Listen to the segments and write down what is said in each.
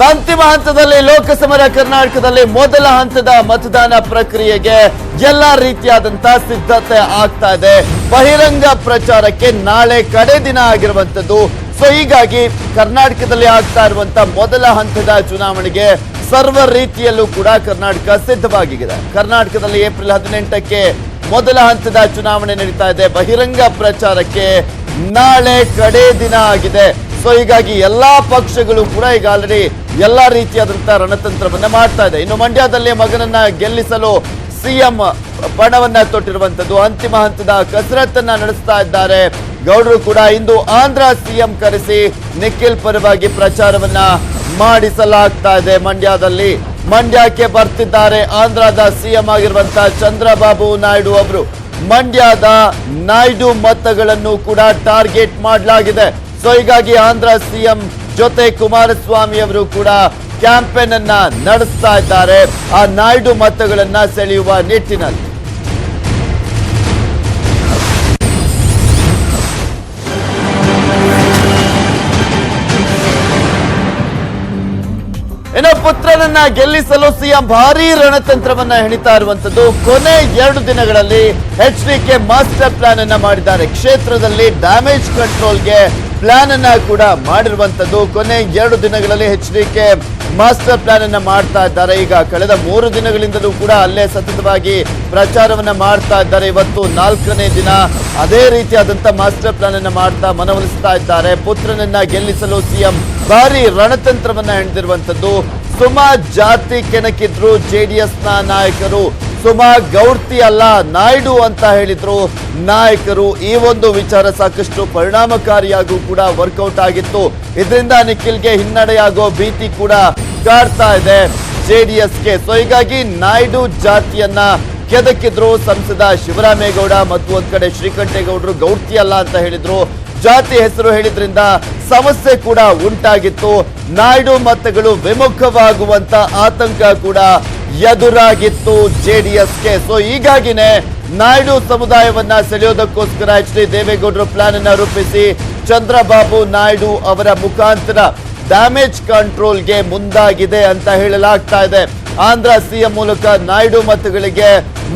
ಅಂತಿಮ ಹಂತದಲ್ಲಿ ಲೋಕಸಭಾ ಕರ್ನಾಟಕದಲ್ಲಿ ಮೊದಲ ಹಂತದ ಮತದಾನ ಪ್ರಕ್ರಿಯೆಗೆ ಎಲ್ಲಾ ರೀತಿಯಾದಂತಹ ಸಿದ್ಧತೆ ಆಗ್ತಾ ಇದೆ. ಬಹಿರಂಗ ಪ್ರಚಾರಕ್ಕೆ ನಾಳೆ ಕಡೆ ದಿನ ಆಗಿರುವಂತದ್ದು. ಸೊ ಹೀಗಾಗಿ ಕರ್ನಾಟಕದಲ್ಲಿ ಆಗ್ತಾ ಇರುವಂತಹ ಮೊದಲ ಹಂತದ ಚುನಾವಣೆಗೆ ಸರ್ವ ರೀತಿಯಲ್ಲೂ ಕೂಡ ಕರ್ನಾಟಕ ಸಿದ್ಧವಾಗಿದೆ. ಕರ್ನಾಟಕದಲ್ಲಿ ಏಪ್ರಿಲ್ 18ಕ್ಕೆ ಮೊದಲ ಹಂತದ ಚುನಾವಣೆ ನಡೀತಾ ಇದೆ. ಬಹಿರಂಗ ಪ್ರಚಾರಕ್ಕೆ ನಾಳೆ ಕಡೆ ದಿನ ಆಗಿದೆ. ಸೊ ಹೀಗಾಗಿ ಎಲ್ಲಾ ಪಕ್ಷಗಳು ಕೂಡ ಈಗ ಆಲ್ರೆಡಿ ಎಲ್ಲಾ ರೀತಿಯಾದಂತಹ ರಣತಂತ್ರವನ್ನ ಮಾಡ್ತಾ ಇದೆ. ಇನ್ನು ಮಂಡ್ಯದಲ್ಲಿ ಮಗನನ್ನ ಗೆಲ್ಲಿಸಲು ಸಿಎಂ ಪಣವನ್ನ ತೊಟ್ಟಿರುವಂತದ್ದು, ಅಂತಿಮ ಹಂತದ ಕಸರತ್ತನ್ನ ನಡೆಸ್ತಾ ಇದ್ದಾರೆ ಗೌಡರು ಕೂಡ. ಇಂದು ಆಂಧ್ರ ಸಿಎಂ ಕರೆಸಿ ನಿಖಿಲ್ ಪರವಾಗಿ ಪ್ರಚಾರವನ್ನ ಮಾಡಿಸಲಾಗ್ತಾ ಇದೆ. ಮಂಡ್ಯಕ್ಕೆ ಬರ್ತಿದ್ದಾರೆ ಆಂಧ್ರದ ಸಿಎಂ ಆಗಿರುವಂತಹ ಚಂದ್ರಬಾಬು ನಾಯ್ಡು ಅವರು. ಮಂಡ್ಯದ ನಾಯ್ಡು ಮತಗಳನ್ನು ಕೂಡ ಟಾರ್ಗೆಟ್ ಮಾಡಲಾಗಿದೆ. ಸೊ ಹೀಗಾಗಿ ಆಂಧ್ರ ಸಿಎಂ ಜೊತೆ ಕುಮಾರಸ್ವಾಮಿ ಅವರು ಕೂಡ ಕ್ಯಾಂಪೇನ್ ಅನ್ನ ನಡೆಸ್ತಾ ಇದ್ದಾರೆ ಆ ನಾಯ್ಡು ಮತಗಳನ್ನ ಸೆಳೆಯುವ ನಿಟ್ಟಿನಲ್ಲಿ. ಇನ್ನು ಪುತ್ರನನ್ನ ಗೆಲ್ಲಿಸಲು ಸಿಎಂ ಭಾರೀ ರಣತಂತ್ರವನ್ನ ಹೆಣಿತಾ ಇರುವಂತದ್ದು. ಕೊನೆ 2 ದಿನಗಳಲ್ಲಿ HDK ಮಾಸ್ಟರ್ ಪ್ಲಾನ್ ಅನ್ನ ಮಾಡಿದ್ದಾರೆ. ಕ್ಷೇತ್ರದಲ್ಲಿ ಡ್ಯಾಮೇಜ್ ಕಂಟ್ರೋಲ್ಗೆ ಪ್ಲಾನ್ ಅನ್ನ ಕೂಡ ಮಾಡಿರುವಂತದ್ದು. ಕೊನೆ 2 ದಿನಗಳಲ್ಲಿ HDK ಮಾಸ್ಟರ್ ಪ್ಲಾನ್ ಅನ್ನ ಮಾಡ್ತಾ ಇದ್ದಾರೆ. ಈಗ ಕಳೆದ 3 ದಿನಗಳಿಂದಲೂ ಕೂಡ ಅಲ್ಲೇ ಸತತವಾಗಿ ಪ್ರಚಾರವನ್ನ ಮಾಡ್ತಾ ಇದ್ದಾರೆ. ಇವತ್ತು 4ನೇ ದಿನ ಅದೇ ರೀತಿಯಾದಂತ ಮಾಸ್ಟರ್ ಪ್ಲಾನ್ ಅನ್ನ ಮಾಡ್ತಾ ಮನವೊಲಿಸ್ತಾ ಇದ್ದಾರೆ. ಪುತ್ರನನ್ನ ಗೆಲ್ಲಿಸಲು ಸಿಎಂ ಭಾರಿ ರಣತಂತ್ರವನ್ನ ಹೆಣೆದಿರುವಂತದ್ದು. ಸುಮಾ ಜಾತಿ ಕೆಣಕಿದ್ರು JDSನ ನಾಯಕರು. ಸುಮಾ ಗೌಡ್ತಿ ಅಲ್ಲ ನಾಯ್ಡು ಅಂತ ಹೇಳಿದ್ರು ನಾಯಕರು. ಈ ಒಂದು ವಿಚಾರ ಸಾಕಷ್ಟು ಪರಿಣಾಮಕಾರಿಯಾಗೂ ಕೂಡ ವರ್ಕೌಟ್ ಆಗಿತ್ತು. ಇದರಿಂದ ನಿಖಿಲ್ಗೆ ಹಿನ್ನಡೆಯಾಗೋ ಭೀತಿ ಕೂಡ ಕಾಡ್ತಾ ಇದೆ JDSಗೆ. ಸೊ ಹೀಗಾಗಿ ನಾಯ್ಡು ಜಾತಿಯನ್ನ ಕೆದಕಿದ್ರು ಸಂಸದ ಶಿವರಾಮೇಗೌಡ ಮತ್ತು ಒಂದ್ ಕಡೆ ಶ್ರೀಕಂಠೇಗೌಡರು. ಗೌಡ್ತಿ ಅಲ್ಲ ಅಂತ ಹೇಳಿದ್ರು, ಜಾತಿ ಹೆಸರು ಹೇಳಿದ್ರಿಂದ ಸಮಸ್ಯೆ ಕೂಡ ಉಂಟಾಗಿತ್ತು. ನಾಯ್ಡು ಮತಗಳು ವಿಮುಖವಾಗುವಂತ ಆತಂಕ ಕೂಡ ಎದುರಾಗಿತ್ತು JDSಗೆ. ಸೊ ಹೀಗಾಗಿನೇ ನಾಯ್ಡು ಸಮುದಾಯವನ್ನ ಸೆಳೆಯೋದಕ್ಕೋಸ್ಕರ HD ದೇವೇಗೌಡರು ಪ್ಲಾನ್ ಅನ್ನ ರೂಪಿಸಿ ಚಂದ್ರಬಾಬು ನಾಯ್ಡು ಅವರ ಮುಖಾಂತರ ಡ್ಯಾಮೇಜ್ ಕಂಟ್ರೋಲ್ಗೆ ಮುಂದಾಗಿದೆ ಅಂತ ಹೇಳಲಾಗ್ತಾ ಇದೆ. ಆಂಧ್ರ ಸಿಎಂ ಮೂಲಕ ನಾಯ್ಡು ಮತಗಳಿಗೆ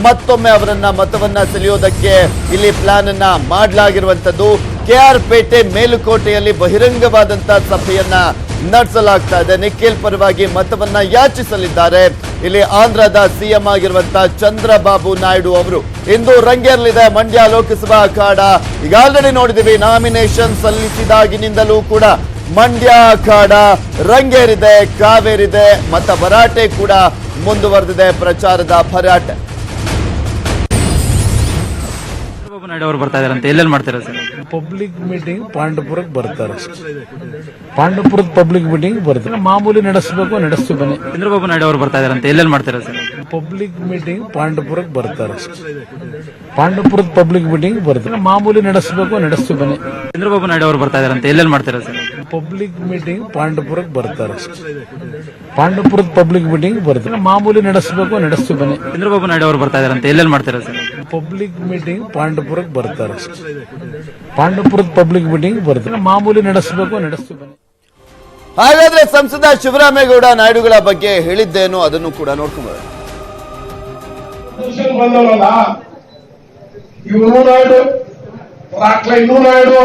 ಮತ್ತೊಮ್ಮೆ ಅವರನ್ನ ಮತವನ್ನ ಸೆಳೆಯೋದಕ್ಕೆ ಇಲ್ಲಿ ಪ್ಲಾನ್ ಅನ್ನ ಮಾಡಲಾಗಿರುವಂತದ್ದು. KR ಪೇಟೆ ಮೇಲುಕೋಟೆಯಲ್ಲಿ ಬಹಿರಂಗವಾದಂತಹ ಸಭೆಯನ್ನ ನಡೆಸಲಾಗ್ತಾ ಇದೆ. ನಿಖಿಲ್ ಪರವಾಗಿ ಮತವನ್ನ ಯಾಚಿಸಲಿದ್ದಾರೆ ಇಲ್ಲಿ ಆಂಧ್ರದ ಸಿಎಂ ಆಗಿರುವಂತಹ ಚಂದ್ರಬಾಬು ನಾಯ್ಡು ಅವರು. ಇಂದು ರಂಗೇರಲಿದೆ ಮಂಡ್ಯ ಲೋಕಸಭಾ ಅಖಾಡ. ಈಗ ಆಲ್ರೆಡಿ ನೋಡಿದೀವಿ ನಾಮಿನೇಷನ್ ಸಲ್ಲಿಸಿದಾಗಿನಿಂದಲೂ ಕೂಡ ಮಂಡ್ಯ ಅಖಾಡ ರಂಗೇರಿದೆ, ಕಾವೇರಿದೆ, ಮತ ಭರಾಟೆ ಕೂಡ ಮುಂದುವರೆದಿದೆ. ಪ್ರಚಾರದ ಭರಾಟೆ. ಚಂದ್ರಬಾಬು ನಾಯ್ಡು ಅವರು ಬರ್ತಾ ಇದಾರಂತೆ, ಎಲ್ಲೆಲ್ಲಿ ಮಾಡ್ತಾರೆ ಸರ್? ಪಬ್ಲಿಕ್ ಮೀಟಿಂಗ್ ಪಾಂಡವಪುರಕ್ಕೆ ಬರ್ತಾರೆ. ಪಾಂಡವಪುರದ ಪಬ್ಲಿಕ್ ಮೀಟಿಂಗ್ ಬರ್ತಾರೆ. ಮಾಮೂಲಿ ನಡೆಸಬೇಕು, ನಡೆಸ್ತು ಬನ್ನಿ. ಚಂದ್ರಬಾಬು ನಾಯ್ಡು ಅವರು ಬರ್ತಾ ಇದಾರಂತೆ, ಎಲ್ಲೆಲ್ಲಿ ಮಾಡ್ತಾರೆ ಸರ್? ಪಬ್ಲಿಕ್ ಮೀಟಿಂಗ್ ಪಾಂಡವಪುರಕ್ಕೆ ಬರ್ತಾರೆ. ಪಾಂಡವಪುರದ ಪಬ್ಲಿಕ್ ಮೀಟಿಂಗ್ ಬರ್ತಾರೆ. ಮಾಮೂಲಿ ನಡೆಸಬೇಕು, ನಡೆಸ್ತು ಬನ್ನಿ. ಚಂದ್ರಬಾಬು ನಾಯ್ಡು ಅವರು ಬರ್ತಾ ಇದಾರಂತೆ, ಎಲ್ಲೆಲ್ಲಿ ಮಾಡ್ತಾರೆ ಸರ್? ಪಬ್ಲಿಕ್ ಮೀಟಿಂಗ್ ಪಾಂಡವಪುರಕ್ಕೆ ಬರ್ತಾರೆ. ಪಾಂಡವಪುರದ ಪಬ್ಲಿಕ್ ಮೀಟಿಂಗ್ ಬರ್ತಾರೆ. ಮಾಮೂಲಿ ನಡೆಸಬೇಕು, ನಡೆಸ್ತು ಬನ್ನಿ. ಚಂದ್ರಬಾಬು ನಾಯ್ಡು ಅವರು ಬರ್ತಾ ಇದಾರಂತೆ, ಎಲ್ಲೆಲ್ಲಿ ಮಾಡ್ತಾರೆ ಸರ್? ಪಬ್ಲಿಕ್ ಮೀಟಿಂಗ್ ಪಾಂಡವಪುರಕ್ಕೆ ಬರ್ತಾರೆ. ಪಾಂಡವಪುರದ ಪಬ್ಲಿಕ್ ಮೀಟಿಂಗ್ ಬರ್ತಾರೆ. ಮಾಮೂಲಿ ನಡೆಸಬೇಕು, ನಡೆಸ್ತು ಬನ್ನಿ. ಹಾಗಾದ್ರೆ ಸಂಸದ ಶಿವರಾಮೇಗೌಡ ನಾಯ್ಡುಗಳ ಬಗ್ಗೆ ಹೇಳಿದ್ದೇನು ಅದನ್ನು ಕೂಡ ನೋಡ್ಕೊಂಡ್ಬರೋಣ. ಬಂದವಲ್ಲ ಇವನು ನಾಯ್ಡು, ರಾಕ್ಲೈನು ನಾಯ್ಡು,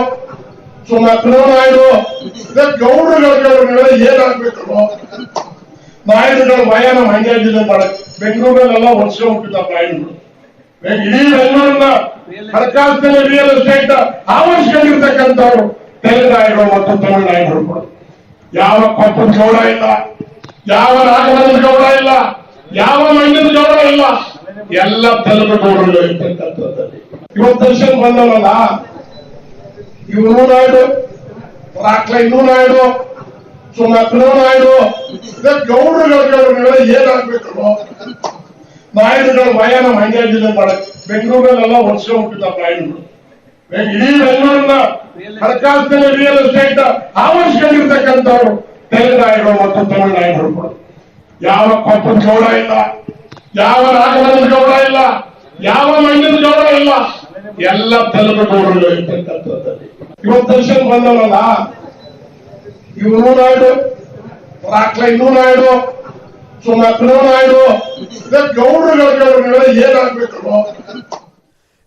ಸುಮಕ್ನು ನಾಯ್ಡು, ಗೌಡರುಗಳ ಏನಾಗ್ಬೇಕು? ನಾಯ್ಡುಗಳ ಭಯನ ಮಂಡ್ಯ ಜಿಲ್ಲೆ ಮಾಡಕ್ ಬೆಂಗಳೂರಲ್ಲೆಲ್ಲ ಹೊಡ್ಸ್ಕೊಂಡ್ಬಿಟ್ಟಿದ್ದ ನಾಯ್ಡುಗಳು. ಇಡೀ ಬೆಂಗಳೂರಿನ ಹಣಕಾಸಿನ ರಿಯಲ್ ಎಸ್ಟೇಟ್ ಆವರಿಸ್ಕೊಂಡಿರ್ತಕ್ಕಂಥವ್ರು ತೆಲುಗಾಯಿಗಳು ಮತ್ತು ತಮಿಳುನಾಯಿಗಳು ಕೂಡ. ಯಾವ ಕೊಪ್ಪದ ಗೌಡ ಇಲ್ಲ, ಯಾವ ರಾಘವೇಂದ್ರ ಗೌಡ ಇಲ್ಲ, ಯಾವ ಮಂಡ್ಯದ ಗೌಡ ಇಲ್ಲ, ಎಲ್ಲ ತೆಲುಗು ಗೌಡರು ಇರ್ತಕ್ಕಂಥದ್ದಲ್ಲಿ. ಇವತ್ತು ದರ್ಶನ್ ಬಂದವಲ್ಲ ಇವನು ನಾಯ್ಡು, ರಾಕ್ಲೈನು ನಾಯ್ಡು, ಸುಮಕ್ನು ನಾಯ್ಡು, ಗೌಡರುಗಳ ಏನಾಗ್ಬೇಕು? ನಾಯ್ಡುಗಳ ಭಯನ ಮಂಡ್ಯ ಜಿಲ್ಲೆ ಮಾಡಕ್ ಬೆಂಗಳೂರಲ್ಲೆಲ್ಲ ಹೊಡ್ಸ್ಕೊಂಡ್ಬಿಟ್ಟಿದ್ದ ನಾಯ್ಡುಗಳು. ಇಡೀ ಬೆಂಗಳೂರಿನ ಹಣಕಾಸಿನ ರಿಯಲ್ ಎಸ್ಟೇಟ್ ಆವರಿಸ್ಕೊಂಡಿರ್ತಕ್ಕಂಥವ್ರು ತೆಲುಗಾಯಿಗಳು ಮತ್ತು ತಮಿಳುನಾಯಿಗಳು ಕೂಡ. ಯಾವ ಕೊಪ್ಪದ ಗೌಡ ಇಲ್ಲ, ಯಾವ ರಾಘವೇಂದ್ರ ಗೌಡ ಇಲ್ಲ, ಯಾವ ಮಂಡ್ಯದ ಗೌಡ ಇಲ್ಲ, ಎಲ್ಲ ತೆಲುಗು ಗೌಡರು ಇರ್ತಕ್ಕಂಥದ್ದಲ್ಲಿ. ಇವತ್ತು ದರ್ಶನ್ ಬಂದವಲ್ಲ ಇವನು ನಾಯ್ಡು, ರಾಕ್ಲೈನು ನಾಯ್ಡು ಸುಮಕ್ರೋ ನಾಯ್ಡು ಗೌಡರುಗಳ ಏನಾಗ್ಬೇಕು.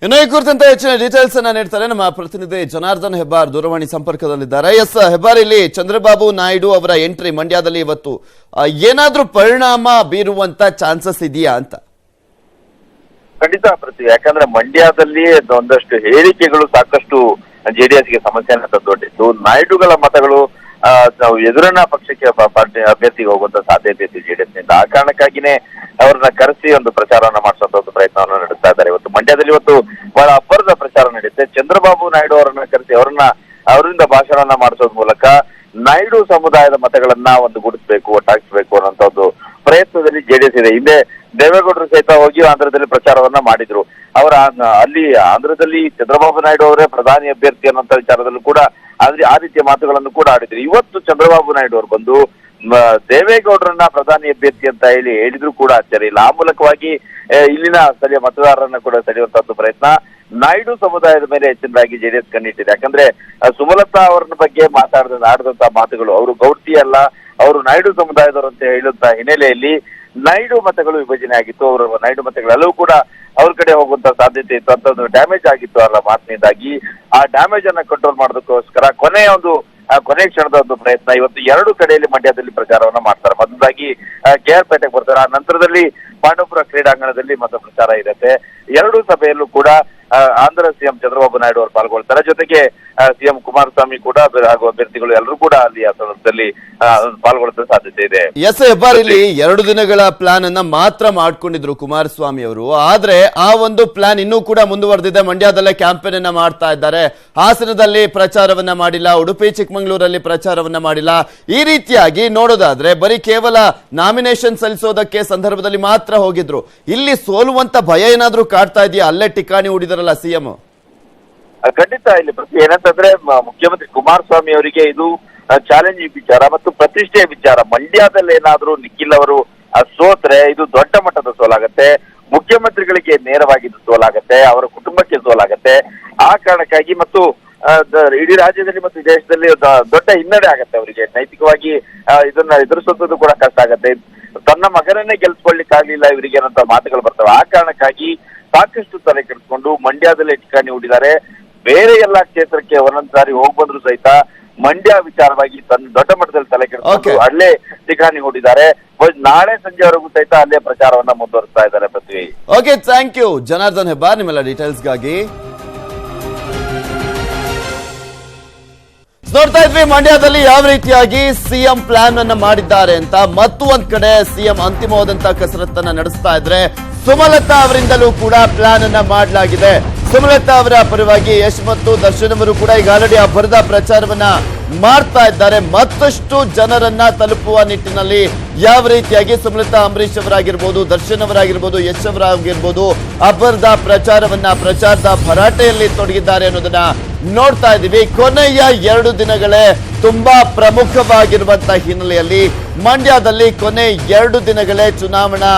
ಇನ್ನು ಈ ಕುರಿತಂತೆ ಹೆಚ್ಚಿನ ಡೀಟೇಲ್ಸ್ ಅನ್ನ ನೀಡ್ತಾರೆ ನಮ್ಮ ಪ್ರತಿನಿಧಿ ಜನಾರ್ದನ್ ಹೆಬ್ಬಾರ್ ದೂರವಾಣಿ ಸಂಪರ್ಕದಲ್ಲಿದ್ದಾರೆ. ಎಸ್ ಹೆಬ್ಬಾರ್, ಇಲ್ಲಿ ಚಂದ್ರಬಾಬು ನಾಯ್ಡು ಅವರ ಎಂಟ್ರಿ ಮಂಡ್ಯದಲ್ಲಿ ಇವತ್ತು ಏನಾದ್ರೂ ಪರಿಣಾಮ ಬೀರುವಂತ ಚಾನ್ಸಸ್ ಇದೆಯಾ ಅಂತ? ಖಂಡಿತ ಪ್ರತಿ, ಯಾಕಂದ್ರೆ ಮಂಡ್ಯದಲ್ಲಿ ಒಂದಷ್ಟು ಹೇಳಿಕೆಗಳು ಸಾಕಷ್ಟು ಜೆಡಿಎಸ್ಗೆ ಸಮಸ್ಯೆಯನ್ನು ತಂದೊಡ್ಡಿತ್ತು. ನಾಯ್ಡುಗಳ ಮತಗಳು ಎದುರಿನ ಪಕ್ಷಕ್ಕೆ ಪಾರ್ಟಿ ಅಭ್ಯರ್ಥಿಗೆ ಹೋಗುವಂತ ಸಾಧ್ಯತೆ ಇತ್ತು ಜೆಡಿಎಸ್ನಿಂದ. ಆ ಕಾರಣಕ್ಕಾಗಿನೇ ಅವ್ರನ್ನ ಕರೆಸಿ ಒಂದು ಪ್ರಚಾರವನ್ನ ಮಾಡಿಸುವಂತ ಒಂದು ಪ್ರಯತ್ನವನ್ನು ನಡೆಸ್ತಾ ಇದ್ದಾರೆ. ಇವತ್ತು ಮಂಡ್ಯದಲ್ಲಿ ಇವತ್ತು ಬಹಳ ಅಬ್ಬರದ ಪ್ರಚಾರ ನಡೆಯುತ್ತೆ. ಚಂದ್ರಬಾಬು ನಾಯ್ಡು ಅವರನ್ನ ಕರೆಸಿ ಅವರಿಂದ ಭಾಷಣವನ್ನ ಮಾಡಿಸೋದ್ ಮೂಲಕ ನಾಯ್ಡು ಸಮುದಾಯದ ಮತಗಳನ್ನ ಒಂದು ಗುಡಿಸ್ಬೇಕು, ಒಟ್ಟಾಗಿಸ್ಬೇಕು ಅನ್ನೋಂತ ಒಂದು ಪ್ರಯತ್ನದಲ್ಲಿ ಜೆಡಿಎಸ್ ಇದೆ. ಹಿಂದೆ ದೇವೇಗೌಡರು ಸಹಿತ ಹೋಗಿ ಆಂಧ್ರದಲ್ಲಿ ಪ್ರಚಾರವನ್ನ ಮಾಡಿದ್ರು. ಅವರ ಅಲ್ಲಿ ಆಂಧ್ರದಲ್ಲಿ ಚಂದ್ರಬಾಬು ನಾಯ್ಡು ಅವರೇ ಪ್ರಧಾನಿ ಅಭ್ಯರ್ಥಿ ಅನ್ನೋಂಥ ವಿಚಾರದಲ್ಲೂ ಕೂಡ ಆ ರೀತಿಯ ಮಾತುಗಳನ್ನು ಕೂಡ ಆಡಿದ್ರು. ಇವತ್ತು ಚಂದ್ರಬಾಬು ನಾಯ್ಡು ಅವರು ಬಂದು ದೇವೇಗೌಡರನ್ನ ಪ್ರಧಾನಿ ಅಭ್ಯರ್ಥಿ ಅಂತ ಹೇಳಿದ್ರು ಕೂಡ ಆಶ್ಚರ್ಯ ಇಲ್ಲ. ಆ ಮೂಲಕವಾಗಿ ಇಲ್ಲಿನ ಸ್ಥಳೀಯ ಮತದಾರರನ್ನ ಕೂಡ ಸೆಳೆಯುವಂತದ್ದು ಪ್ರಯತ್ನ ನಾಯ್ಡು ಸಮುದಾಯದ ಮೇಲೆ ಹೆಚ್ಚಿನದಾಗಿ ಜೆಡಿಎಸ್ ಕಣ್ಣಿಟ್ಟಿದೆ. ಯಾಕಂದ್ರೆ ಸುಮಲತಾ ಅವರ ಬಗ್ಗೆ ಆಡಿದಂತ ಮಾತುಗಳು, ಅವರು ಗೌಡ್ತಿ ಅಲ್ಲ, ಅವರು ನಾಯ್ಡು ಸಮುದಾಯದವರು ಅಂತ ಹೇಳುವಂತ ಹಿನ್ನೆಲೆಯಲ್ಲಿ ನಾಯ್ಡು ಮತಗಳು ವಿಭಜನೆ ಆಗಿತ್ತು. ಅವರು ನಾಯ್ಡು ಮತಗಳೆಲ್ಲವೂ ಕೂಡ ಅವ್ರ ಕಡೆ ಹೋಗುವಂತ ಸಾಧ್ಯತೆ ಇತ್ತು ಅಂತ ಒಂದು ಡ್ಯಾಮೇಜ್ ಆಗಿತ್ತು ಅವರ ಮಾತಿನಿಂದಾಗಿ. ಆ ಡ್ಯಾಮೇಜ್ ಅನ್ನ ಕಂಟ್ರೋಲ್ ಮಾಡೋದಕ್ಕೋಸ್ಕರ ಕೊನೆ ಕ್ಷಣದ ಒಂದು ಪ್ರಯತ್ನ ಇವತ್ತು ಎರಡು ಕಡೆಯಲ್ಲಿ ಮಂಡ್ಯದಲ್ಲಿ ಪ್ರಚಾರವನ್ನ ಮಾಡ್ತಾರೆ. ಮೊದಲಾಗಿ KR ಪೇಟೆಗೆ ಬರ್ತಾರೆ, ಆ ನಂತರದಲ್ಲಿ ಪಾಂಡವಪುರ ಕ್ರೀಡಾಂಗಣದಲ್ಲಿ ಮತ ಪ್ರಚಾರ ಇರುತ್ತೆ. ಎರಡೂ ಸಭೆಯಲ್ಲೂ ಕೂಡ ಆಂಧ್ರ ಸಿಎಂ ಚಂದ್ರಬಾಬು ನಾಯ್ಡು ಅವರು ಪಾಲ್ಗೊಳ್ತಾರೆ. ಜೊತೆಗೆ ಸಿಎಂ ಕುಮಾರಸ್ವಾಮಿ ಕೂಡ ಹಾಗೂ ಅಭ್ಯರ್ಥಿಗಳು ಎಲ್ಲರೂ ಕೂಡ ಅಲ್ಲಿ ಆ ಸಂದರ್ಭದಲ್ಲಿ ಪಾಲ್ಗೊಳ್ಳುವ ಸಾಧ್ಯತೆ ಇದೆ. ಎಸ್ ಹೆಬ್ಬಾರ್, ಇಲ್ಲಿ 2 ದಿನಗಳ ಪ್ಲಾನ್ ಅನ್ನ ಮಾತ್ರ ಮಾಡ್ಕೊಂಡಿದ್ರು ಕುಮಾರಸ್ವಾಮಿ ಅವರು. ಆದ್ರೆ ಆ ಒಂದು ಪ್ಲಾನ್ ಇನ್ನೂ ಕೂಡ ಮುಂದುವರೆದಿದೆ. ಮಂಡ್ಯದಲ್ಲೇ ಕ್ಯಾಂಪೇನ್ ಅನ್ನ ಮಾಡ್ತಾ ಇದ್ದಾರೆ. ಹಾಸನದಲ್ಲಿ ಪ್ರಚಾರವನ್ನ ಮಾಡಿಲ್ಲ, ಉಡುಪಿ ಚಿಕ್ಕಮಗಳೂರಲ್ಲಿ ಪ್ರಚಾರವನ್ನ ಮಾಡಿಲ್ಲ. ಈ ರೀತಿಯಾಗಿ ನೋಡೋದಾದ್ರೆ ಬರೀ ಕೇವಲ ನಾಮಿನೇಷನ್ ಸಲ್ಲಿಸೋದಕ್ಕೆ ಸಂದರ್ಭದಲ್ಲಿ ಮಾತ್ರ ಹೋಗಿದ್ರು. ಇಲ್ಲಿ ಸೋಲುವಂತ ಭಯ ಏನಾದ್ರೂ ಕಾಡ್ತಾ ಇದೆಯಾ? ಅಲ್ಲೇ ಠಿಕಾಣಿ ಹೂಡಿದಾರಲ್ಲ ಸಿಎಂ. ಖಂಡಿತ ಇಲ್ಲಿ ಪ್ರತಿ ಏನಂತಂದ್ರೆ ಮುಖ್ಯಮಂತ್ರಿ ಕುಮಾರಸ್ವಾಮಿ ಅವರಿಗೆ ಇದು ಚಾಲೆಂಜಿಂಗ್ ವಿಚಾರ ಮತ್ತು ಪ್ರತಿಷ್ಠೆಯ ವಿಚಾರ. ಮಂಡ್ಯದಲ್ಲಿ ಏನಾದ್ರೂ ನಿಖಿಲ್ ಅವರು ಸೋತ್ರೆ ಇದು ದೊಡ್ಡ ಮಟ್ಟದ ಸೋಲಾಗತ್ತೆ. ಮುಖ್ಯಮಂತ್ರಿಗಳಿಗೆ ನೇರವಾಗಿ ಸೋಲಾಗತ್ತೆ, ಅವರ ಕುಟುಂಬಕ್ಕೆ ಸೋಲಾಗತ್ತೆ. ಆ ಕಾರಣಕ್ಕಾಗಿ ಮತ್ತು ಇಡೀ ರಾಜ್ಯದಲ್ಲಿ ಮತ್ತು ದೇಶದಲ್ಲಿ ದೊಡ್ಡ ಹಿನ್ನಡೆ ಆಗತ್ತೆ ಅವರಿಗೆ. ನೈತಿಕವಾಗಿ ಇದನ್ನ ಎದುರಿಸೋದು ಕೂಡ ಕಷ್ಟ ಆಗತ್ತೆ. ತನ್ನ ಮಗನನ್ನೇ ಗೆಲ್ಸ್ಕೊಳ್ಳಿಕ್ಕಾಗ್ಲಿಲ್ಲ ಇವರಿಗೆ ಅನ್ನೋ ಮಾತುಗಳು ಬರ್ತವೆ. ಆ ಕಾರಣಕ್ಕಾಗಿ ಸಾಕಷ್ಟು ತಲೆ ಕೆಡಿಸ್ಕೊಂಡು ಮಂಡ್ಯದಲ್ಲೇ ಠಿಕಾಣಿ ಹೂಡಿದ್ದಾರೆ. ಬೇರೆ ಎಲ್ಲಾ ಕ್ಷೇತ್ರಕ್ಕೆ ಒಂದೊಂದ್ ಸಾರಿ ಹೋಗ್ ಬಂದ್ರು ಸಹಿತ ಮಂಡ್ಯ ವಿಚಾರವಾಗಿ ತನ್ನ ದೊಡ್ಡ ಮಟ್ಟದಲ್ಲಿ ತಲೆ ಕೆಡಿಸ್ಕೊಂಡು ಅಲ್ಲೇ ಠಿಕಾಣಿ ಹೂಡಿದ್ದಾರೆ. ನಾಳೆ ಸಂಜೆವರೆಗೂ ಸಹಿತ ಅಲ್ಲೇ ಪ್ರಚಾರವನ್ನ ಮುಂದುವರಿಸ್ತಾ ಇದ್ದಾರೆ. Prithvi, okay, thank you Janardhan Hebbar ನಿಮ್ಮೆಲ್ಲ ಡೀಟೇಲ್ಸ್ಗಾಗಿ. ನೋಡ್ತಾ ಇದ್ವಿ ಮಂಡ್ಯದಲ್ಲಿ ಯಾವ ರೀತಿಯಾಗಿ ಸಿಎಂ ಪ್ಲಾನ್ ಅನ್ನ ಮಾಡಿದ್ದಾರೆ ಅಂತ. ಮತ್ತು ಒಂದ್ ಕಡೆ ಸಿಎಂ ಅಂತಿಮವಾದಂತ ಕಸರತ್ತನ್ನ ನಡೆಸ್ತಾ ಇದ್ರೆ ಸುಮಲತಾ ಅವರಿಂದಲೂ ಕೂಡ ಪ್ಲಾನ್ ಅನ್ನ ಮಾಡಲಾಗಿದೆ. ಸುಮಲತಾ ಅವರ ಪರವಾಗಿ ಯಶ್ ಮತ್ತು ದರ್ಶನ್ ಅವರು ಕೂಡ ಈಗ ಆಲ್ರೆಡಿ ಅಬ್ಬರದ ಪ್ರಚಾರವನ್ನ ಮಾಡ್ತಾ ಇದ್ದಾರೆ. ಮತ್ತಷ್ಟು ಜನರನ್ನ ತಲುಪುವ ನಿಟ್ಟಿನಲ್ಲಿ ಯಾವ ರೀತಿಯಾಗಿ ಸುಮಲತಾ ಅಂಬರೀಶ್ ಅವರಾಗಿರ್ಬೋದು, ದರ್ಶನ್ ಅವರಾಗಿರ್ಬೋದು, ಯಶ್ ಅವರಾಗಿರ್ಬೋದು ಅಬ್ಬರದ ಪ್ರಚಾರದ ಭರಾಟೆಯಲ್ಲಿ ತೊಡಗಿದ್ದಾರೆ ಅನ್ನೋದನ್ನ ನೋಡ್ತಾ ಇದ್ದೀವಿ. ಕೊನೆಯ 2 ದಿನಗಳೇ ತುಂಬಾ ಪ್ರಮುಖವಾಗಿರುವಂತಹ ಹಿನ್ನೆಲೆಯಲ್ಲಿ ಮಂಡ್ಯದಲ್ಲಿ ಕೊನೆ 2 ದಿನಗಳೇ ಚುನಾವಣಾ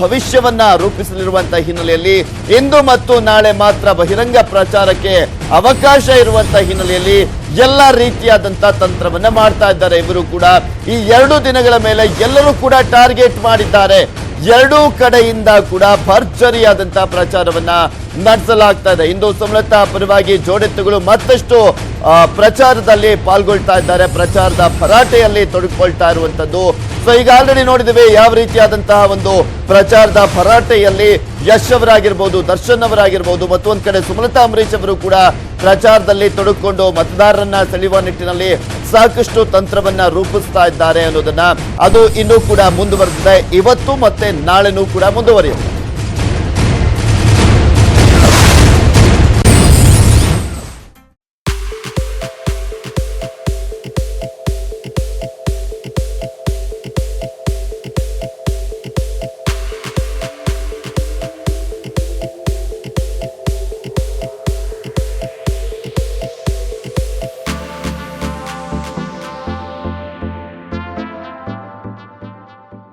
ಭವಿಷ್ಯವನ್ನ ರೂಪಿಸಲಿರುವಂತಹ ಹಿನ್ನೆಲೆಯಲ್ಲಿ ಇಂದು ಮತ್ತು ನಾಳೆ ಮಾತ್ರ ಬಹಿರಂಗ ಪ್ರಚಾರಕ್ಕೆ ಅವಕಾಶ ಇರುವಂತಹ ಹಿನ್ನೆಲೆಯಲ್ಲಿ ಎಲ್ಲ ರೀತಿಯಾದಂತಹ ತಂತ್ರವನ್ನ ಮಾಡ್ತಾ ಇದ್ದಾರೆ ಇವರು ಕೂಡ. ಈ 2 ದಿನಗಳ ಮೇಲೆ ಎಲ್ಲರೂ ಕೂಡ ಟಾರ್ಗೆಟ್ ಮಾಡಿದ್ದಾರೆ. 2 ಕಡೆಯಿಂದ ಕೂಡ ಭರ್ಜರಿಯಾದಂತಹ ಪ್ರಚಾರವನ್ನ ನಡೆಸಲಾಗ್ತಾ ಇದೆ. ಇಂದು ಸುಮಲತಾ ಪರವಾಗಿ ಜೋಡೆತ್ತುಗಳು ಮತ್ತಷ್ಟು ಪ್ರಚಾರದಲ್ಲಿ ಪಾಲ್ಗೊಳ್ತಾ ಇದ್ದಾರೆ, ಪ್ರಚಾರದ ಭರಾಟೆಯಲ್ಲಿ ತೊಡಗಿಕೊಳ್ತಾ ಇರುವಂತದ್ದು. ಸೊ ಈಗ ಆಲ್ರೆಡಿ ನೋಡಿದ್ದೇವೆ ಯಾವ ರೀತಿಯಾದಂತಹ ಒಂದು ಪ್ರಚಾರದ ಭರಾಟೆಯಲ್ಲಿ ಯಶ್ ಅವರಾಗಿರ್ಬೋದು, ದರ್ಶನ್ ಅವರಾಗಿರ್ಬೋದು, ಮತ್ತೊಂದು ಕಡೆ ಸುಮಲತಾ ಅಂಬರೀಶ್ ಅವರು ಕೂಡ ಪ್ರಚಾರದಲ್ಲಿ ತೊಡಗಿಕೊಂಡು ಮತದಾರರನ್ನ ಸೆಳೆಯುವ ನಿಟ್ಟಿನಲ್ಲಿ ಸಾಕಷ್ಟು ತಂತ್ರವನ್ನ ರೂಪಿಸ್ತಾ ಇದ್ದಾರೆ ಅನ್ನೋದನ್ನ ಅದು ಇನ್ನೂ ಕೂಡ ಮುಂದುವರೆದಿದೆ. ಇವತ್ತು ಮತ್ತೆ ನಾಳೆನೂ ಕೂಡ ಮುಂದುವರಿಯುತ್ತೆ.